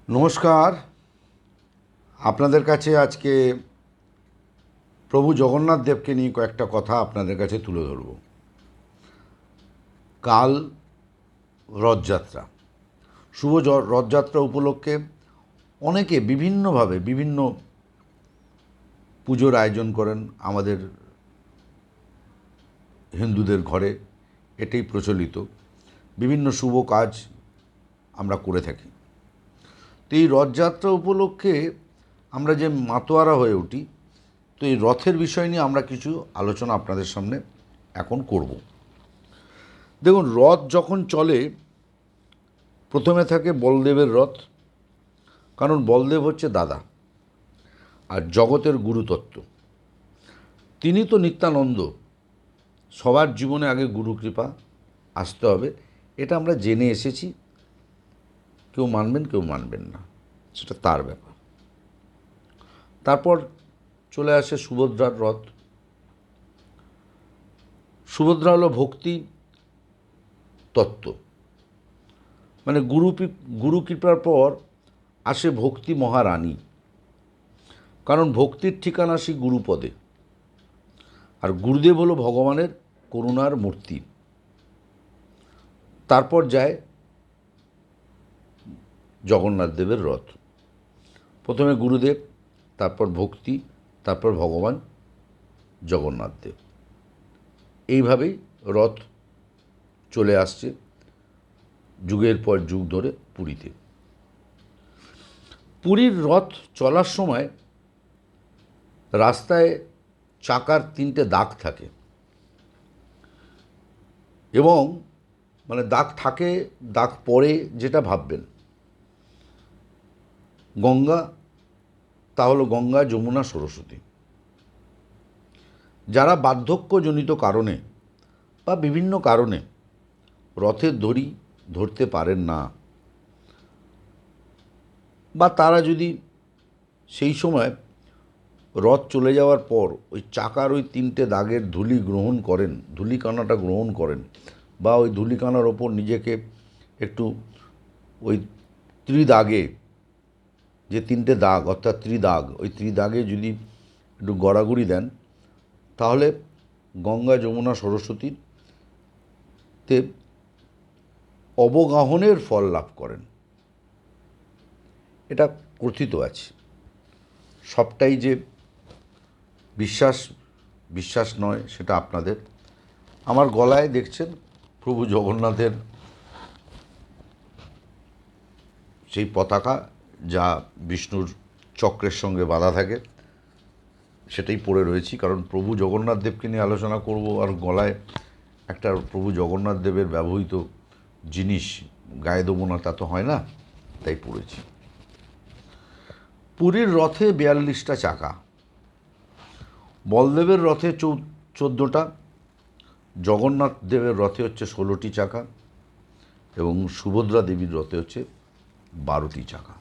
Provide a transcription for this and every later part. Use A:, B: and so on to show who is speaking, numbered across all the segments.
A: নমস্কার। আপনাদের কাছে আজকে প্রভু জগন্নাথ দেবকে নিয়ে কয়েকটা কথা আপনাদের কাছে তুলে ধরব। কাল রথযাত্রা, শুভ রথযাত্রা উপলক্ষে অনেকে বিভিন্নভাবে বিভিন্ন পুজোর আয়োজন করেন। আমাদের হিন্দুদের ঘরে এটাই প্রচলিত, বিভিন্ন শুভ কাজ আমরা করে থাকি। তো এই রথযাত্রা উপলক্ষে আমরা যে মাতোয়ারা হয়ে উঠি, তো এই রথের বিষয় নিয়ে আমরা কিছু আলোচনা আপনাদের সামনে এখন করব। দেখুন, রথ যখন চলে প্রথমে থাকে বলদেবের রথ, কারণ বলদেব হচ্ছে দাদা আর জগতের গুরুতত্ত্ব। তিনি তো নিত্যানন্দ, সবার জীবনে আগে গুরু কৃপা আসতে হবে, এটা আমরা জেনে এসেছি। কেউ মানবেন কেউ মানবেন না, সেটা তার ব্যাপার। তারপর চলে আসে সুভদ্রার রথ। সুভদ্রা হলো ভক্তি তত্ত্ব, মানে গুরু কৃপার পর আসে ভক্তি মহারানী, কারণ ভক্তির ঠিকানা সেই গুরুপদে, আর গুরুদেব হলো ভগবানের করুণার মূর্তি। তারপর যায় জগন্নাথ দেবের রথ। প্রথমে গুরুদেব, তারপর ভক্তি, তারপর ভগবান জগন্নাথ দেব। এইভাবেই রথ চলে আসছে যুগের পর যুগ ধরে পুরীতে। পুরীর রথ চলার সময় রাস্তায় চাকার 3টে দাগ থাকে, এবং মানে দাগ থাকে, দাগ পড়ে, যেটা ভাববেন গঙ্গা, তা হলো গঙ্গা, যমুনা, সরস্বতী। যারা বার্ধক্যজনিত কারণে বা বিভিন্ন কারণে রথের দড়ি ধরতে পারেন না, বা তারা যদি সেই সময় রথ চলে যাওয়ার পর ওই চাকার ওই 3টে দাগের ধূলিকণাটা গ্রহণ করেন, বা ওই ধূলিকণার ওপর নিজেকে একটু ওই ত্রিদাগে, যে 3টে দাগ অর্থাৎ ত্রিদাগ, ওই ত্রিদাগে যদি একটু গড়াগড়ি দেন, তাহলে গঙ্গা, যমুনা, সরস্বতীতে অবগাহনের ফল লাভ করেন। এটা কথিত আছে। সবটাই যে বিশ্বাস নয়, সেটা আপনাদের। আমার গলায় দেখছেন প্রভু জগন্নাথের সেই পতাকা, যা বিষ্ণুর চক্রের সঙ্গে বাঁধা থাকে, সেটাই পরে রয়েছি, কারণ প্রভু জগন্নাথ দেবকে নিয়ে আলোচনা করব, আর গলায় একটা প্রভু জগন্নাথ দেবের ব্যবহৃত জিনিস গায়ে দেবো না, তা তো হয় না, তাই পড়েছি। পুরীর রথে 42টা চাকা, বলদেবের রথে 14টা, জগন্নাথ দেবের রথে হচ্ছে 16টি চাকা, এবং সুভদ্রা দেবীর রথে হচ্ছে 12টি চাকা।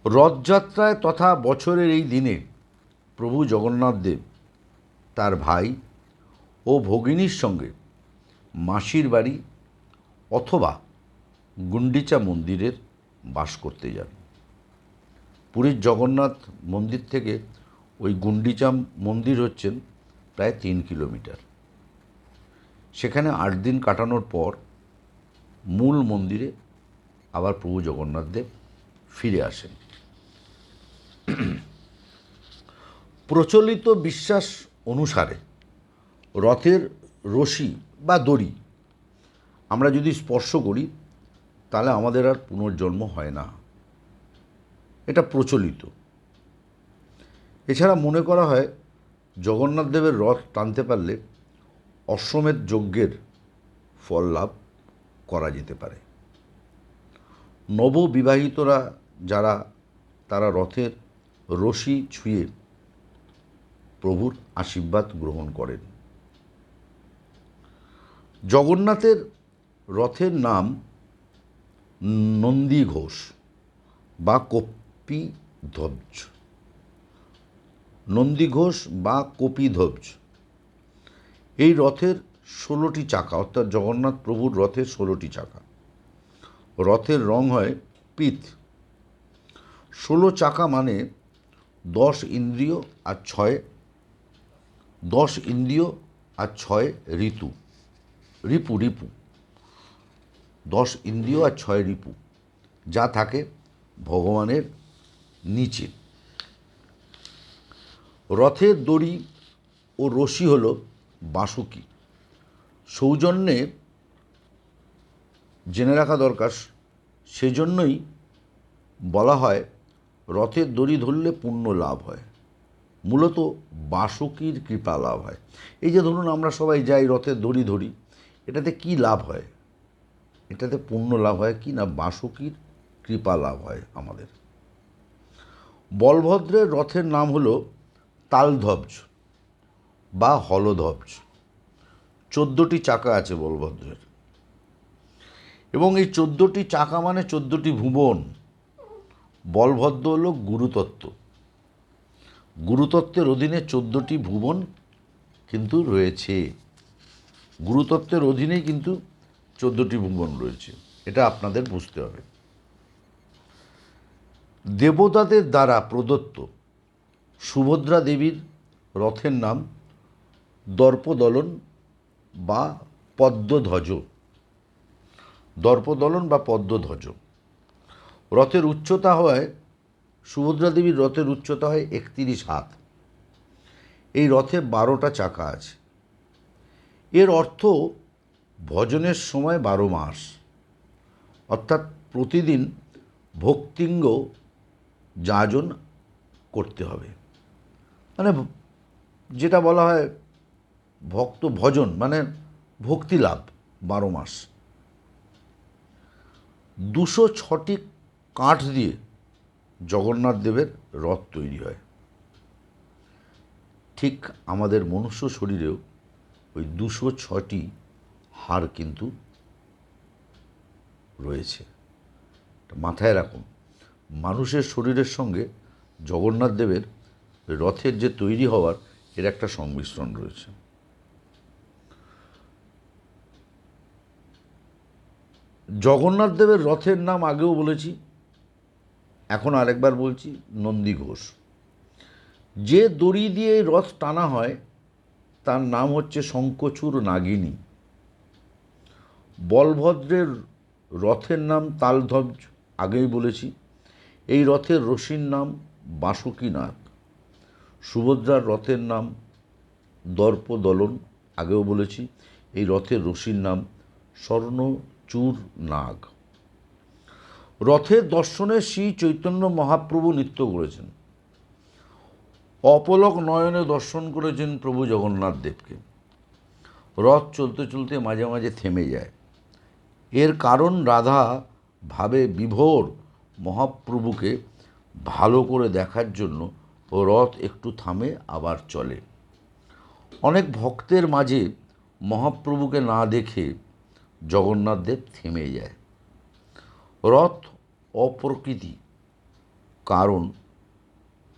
A: রথযাত্রায় তথা বছরের এই দিনে প্রভু জগন্নাথ দেব তার ভাই ও ভগিনীর সঙ্গে মাসির বাড়ি অথবা গুন্ডিচা মন্দিরের বাস করতে যান। পুরীর জগন্নাথ মন্দির থেকে ওই গুন্ডিচা মন্দির হচ্ছেন প্রায় 3 কিলোমিটার। সেখানে 8 দিন কাটানোর পর মূল মন্দিরে আবার প্রভু জগন্নাথ দেব ফিরে আসেন। প্রচলিত বিশ্বাস অনুসারে রথের রশি বা দড়ি আমরা যদি স্পর্শ করি, তাহলে আমাদের আর পুনর্জন্ম হয় না, এটা প্রচলিত। এছাড়া মনে করা হয় জগন্নাথ দেবের রথ টানতে পারলে অশ্বমেধ যজ্ঞের ফল লাভ করা যেতে পারে। নববিবাহিতরা যারা, তারা রথের রশি ছুঁয়ে প্রভুর আশীর্বাদ গ্রহণ করেন। জগন্নাথের রথের নাম নন্দীঘোষ বা কপিধ্বজ। নন্দীঘোষ বা কপিধ্বজ। এই রথের 16টি চাকা, অর্থাৎ জগন্নাথ প্রভুর রথের 16টি চাকা। রথের রং হয় পিত। 16 চাকা মানে 10 ইন্দ্রিয় আর 6 ঋতু, রিপু 10 ইন্দ্রিয় আর 6 রিপু যা থাকে ভগবানের নিচে। রথের দড়ি ও রশি হল বাসুকি। সৌজন্যে জেনে রাখা দরকার, সেজন্যই বলা হয় রথের দড়ি ধরলে পুণ্য লাভ হয়। মূলত বাসুকির কৃপা লাভ হয়। এই যে ধরুন আমরা সবাই যাই রথের দড়ি ধরি, এটাতে কি লাভ হয়? এটাতে পুণ্য লাভ হয় কি না, বাসুকির কৃপা লাভ হয় আমাদের। বলভদ্রের রথের নাম হলো তালধ্বজ বা হলধ্বজ। 14টি চাকা আছে বলভদ্রের, এবং এই 14টি চাকা মানে 14টি ভুবন। বলভদ্র হল গুরুতত্ত্ব। গুরুতত্ত্বের অধীনে 14টি ভুবন কিন্তু রয়েছে। গুরুতত্ত্বের অধীনেই কিন্তু 14টি ভুবন রয়েছে, এটা আপনাদের বুঝতে হবে। দেবতাদের দ্বারা প্রদত্ত সুভদ্রা দেবীর রথের নাম দর্পদলন বা পদ্মধ্বজ। দর্পদলন বা পদ্মধ্বজ। রথের উচ্চতা হয়, সুভদ্রা দেবীর রথের উচ্চতা হয় 31 হাত। এই রথে 12টা চাকা আছে। এর অর্থ ভজনের সময় 12 মাস, অর্থাৎ প্রতিদিন ভক্তিঙ্গ যাজন করতে হবে। মানে যেটা বলা হয় ভক্ত ভজন, মানে ভক্তি লাভ 12 মাস। 206টি কাঠ দিয়ে জগন্নাথ দেবের রথ তৈরি হয়। ঠিক আমাদের মনুষ্য শরীরেও ওই 206টি হাড় কিন্তু রয়েছে, মাথায় রাখুন। মানুষের শরীরের সঙ্গে জগন্নাথ দেবের রথের যে তৈরি হওয়ার এর একটা সংমিশ্রণ রয়েছে। জগন্নাথ দেবের রথের নাম আগেও বলেছি, এখন আরেকবার বলছি, নন্দী ঘোষ। যে দড়ি দিয়ে রথ টানা হয় তার নাম হচ্ছে শঙ্খচূড় নাগিনী। বলভদ্রের রথের নাম তালধ্বজ, আগেই বলেছি। এই রথের রশির নাম বাসুকীনাথ। সুভদ্রার রথের নাম দর্পদলন, আগেও বলেছি। এই রথের রশির নাম স্বর্ণচূড় নাগ। রথের দর্শনে শ্রী চৈতন্য মহাপ্রভু নৃত্য করেছেন। অপলক নয়নে দর্শন করেছেন প্রভু জগন্নাথ দেবকে। রথ চলতে চলতে মাঝে মাঝে থেমে যায়। এর কারণ রাধা ভাবে বিভোর মহাপ্রভুকে ভালো করে দেখার জন্য ও রথ একটু থামে আবার চলে। অনেক ভক্তের মাঝে মহাপ্রভুকে না দেখে জগন্নাথ দেব থেমে যায়। রথ অপ্রকৃতি, কারণ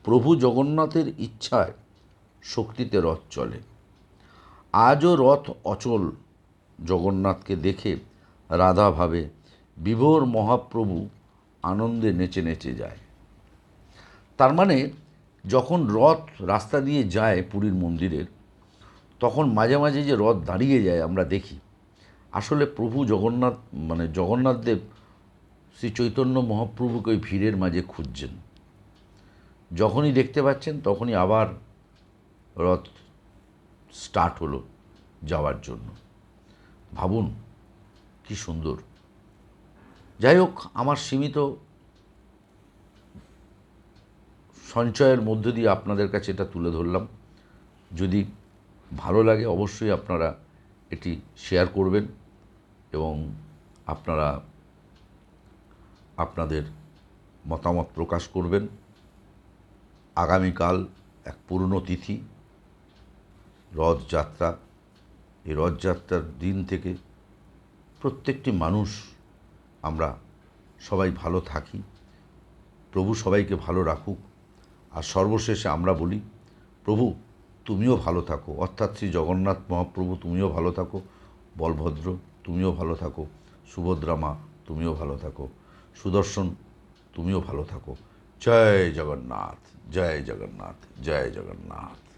A: প্রভু জগন্নাথের ইচ্ছায় শক্তিতে রথ চলে। আজও রথ অচল। জগন্নাথকে দেখে রাধা ভাবে বিভোর মহাপ্রভু আনন্দে নেচে নেচে যায়। তার মানে যখন রথ রাস্তা দিয়ে যায় পুরীর মন্দিরের, তখন মাঝে মাঝে যে রথ দাঁড়িয়ে যায় আমরা দেখি, আসলে প্রভু জগন্নাথ মানে জগন্নাথ দেব শ্রী চৈতন্য মহাপ্রভুকে ওই ভিড়ের মাঝে খুঁজছেন। যখনই দেখতে পাচ্ছেন তখনই আবার রথ স্টার্ট হলো যাওয়ার জন্য। ভাবুন কি সুন্দর। যাই হোক, আমার সীমিত সঞ্চয়ের মধ্য দিয়ে আপনাদের কাছে এটা তুলে ধরলাম। যদি ভালো লাগে অবশ্যই আপনারা এটি শেয়ার করবেন এবং আপনারা আপনাদের মতামত প্রকাশ করবেন। আগামীকাল এক পুণ্যতিথি, রথযাত্রা। এই রথযাত্রার দিন থেকে প্রত্যেকটি মানুষ আমরা সবাই ভালো থাকি, প্রভু সবাইকে ভালো রাখুক। আর সর্বশেষে আমরা বলি, প্রভু তুমিও ভালো থাকো, অর্থাৎ শ্রী জগন্নাথ মহাপ্রভু তুমিও ভালো থাকো, বলভদ্র তুমিও ভালো থাকো, সুভদ্রা মা তুমিও ভালো থাকো। সুদর্শন, তুমিও ভালো থাকো। জয় জগন্নাথ, জয় জগন্নাথ, জয় জগন্নাথ।